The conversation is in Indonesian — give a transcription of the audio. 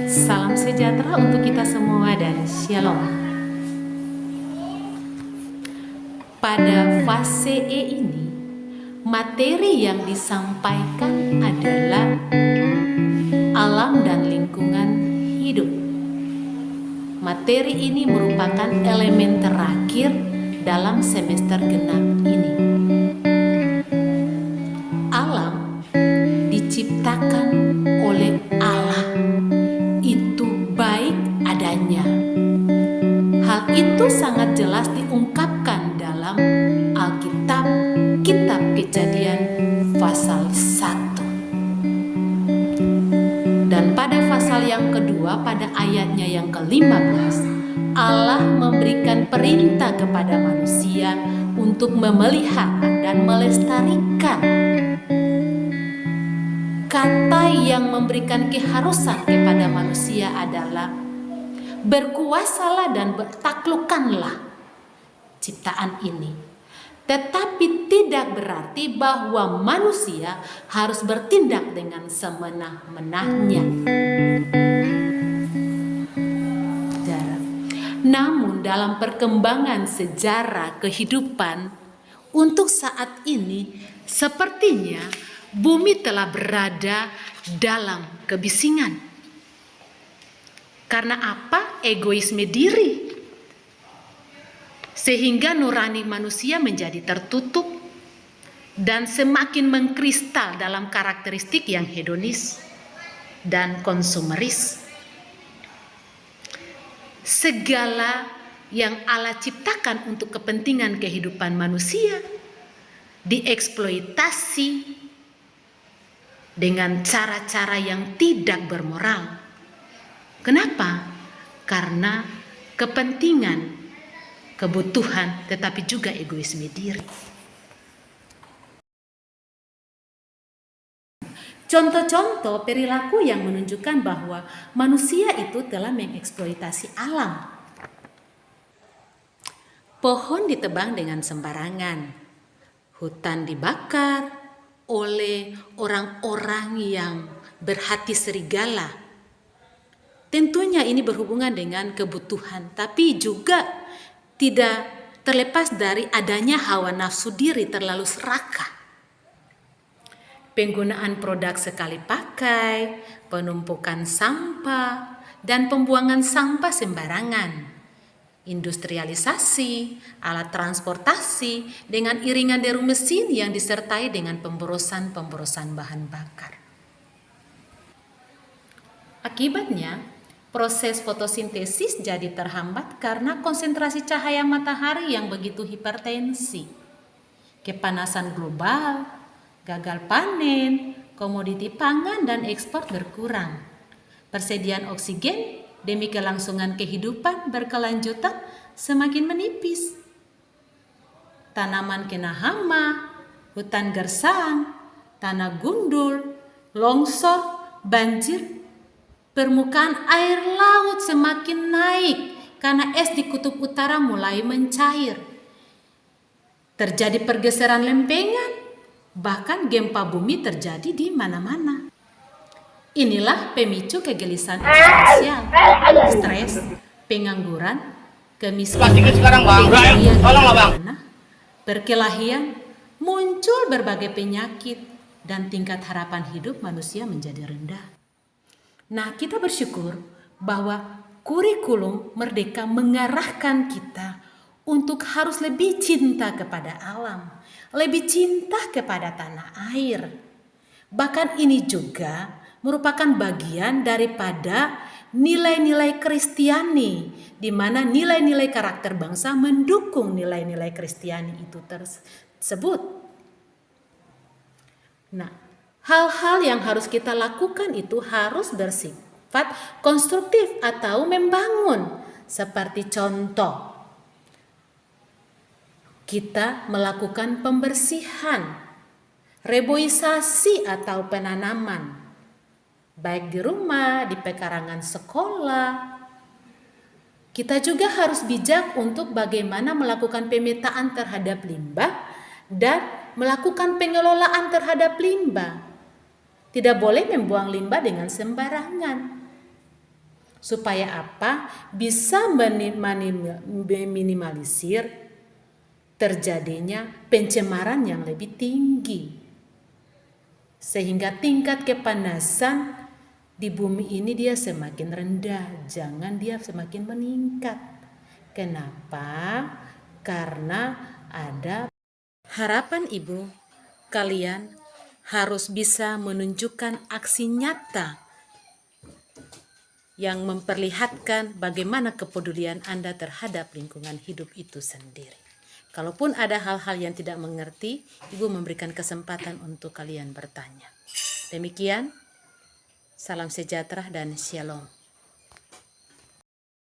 Salam sejahtera untuk kita semua dan Shalom. Pada fase E ini, materi yang disampaikan adalah alam dan lingkungan hidup. Materi ini merupakan elemen terakhir dalam semester genap ini. Alam diciptakan oleh Allah. Itu baik adanya. Hal itu sangat jelas diungkapkan dalam Alkitab, Kitab Kejadian pasal 1. Dan pada pasal yang kedua, pada ayatnya yang ke-15, Allah memberikan perintah kepada manusia untuk memelihara dan melestarikan. Kata yang memberikan keharusan kepada manusia adalah berkuasalah dan bertaklukkanlah ciptaan ini. Tetapi tidak berarti bahwa manusia harus bertindak dengan semenah-menahnya. Namun dalam perkembangan sejarah kehidupan untuk saat ini, sepertinya bumi telah berada dalam kebisingan. Karena apa? Egoisme diri. Sehingga nurani manusia menjadi tertutup dan semakin mengkristal dalam karakteristik yang hedonis dan konsumeris. Segala yang Allah ciptakan untuk kepentingan kehidupan manusia dieksploitasi dengan cara-cara yang tidak bermoral. Kenapa? Karena kepentingan, kebutuhan, tetapi juga egoisme diri. Contoh-contoh perilaku yang menunjukkan bahwa manusia itu telah mengeksploitasi alam. Pohon ditebang dengan sembarangan, hutan dibakar oleh orang-orang yang berhati serigala. Tentunya ini berhubungan dengan kebutuhan, tapi juga tidak terlepas dari adanya hawa nafsu diri terlalu serakah. Penggunaan produk sekali pakai, penumpukan sampah, dan pembuangan sampah sembarangan. Industrialisasi, alat transportasi dengan iringan deru mesin yang disertai dengan pemborosan bahan bakar. Akibatnya, proses fotosintesis jadi terhambat karena konsentrasi cahaya matahari yang begitu hipertensi. Kepanasan global, gagal panen, komoditi pangan dan ekspor berkurang. Persediaan oksigen demi kelangsungan kehidupan berkelanjutan semakin menipis. Tanaman kena hama, hutan gersang, tanah gundul, longsor, banjir. Permukaan air laut semakin naik karena es di kutub utara mulai mencair. Terjadi pergeseran lempengan, bahkan gempa bumi terjadi di mana-mana. Inilah pemicu kegelisahan eksistensial, stres, pengangguran, kemiskinan, perkelahian, muncul berbagai penyakit, dan tingkat harapan hidup manusia menjadi rendah. Nah, kita bersyukur bahwa kurikulum Merdeka mengarahkan kita untuk harus lebih cinta kepada alam, lebih cinta kepada tanah air. Bahkan ini juga merupakan bagian daripada nilai-nilai Kristiani, di mana nilai-nilai karakter bangsa mendukung nilai-nilai Kristiani itu tersebut. Nah, hal-hal yang harus kita lakukan itu harus bersifat konstruktif atau membangun. Seperti contoh, kita melakukan pembersihan, reboisasi atau penanaman, baik di rumah, di pekarangan sekolah. Kita juga harus bijak untuk bagaimana melakukan pemetaan terhadap limbah dan melakukan pengelolaan terhadap limbah. Tidak boleh membuang limbah dengan sembarangan. Supaya apa? Bisa meminimalisir terjadinya pencemaran yang lebih tinggi. Sehingga tingkat kepanasan di bumi ini dia semakin rendah, jangan dia semakin meningkat. Kenapa? Karena ada harapan ibu, kalian harus bisa menunjukkan aksi nyata yang memperlihatkan bagaimana kepedulian Anda terhadap lingkungan hidup itu sendiri. Kalaupun ada hal-hal yang tidak mengerti, Ibu memberikan kesempatan untuk kalian bertanya. Demikian, salam sejahtera dan shalom.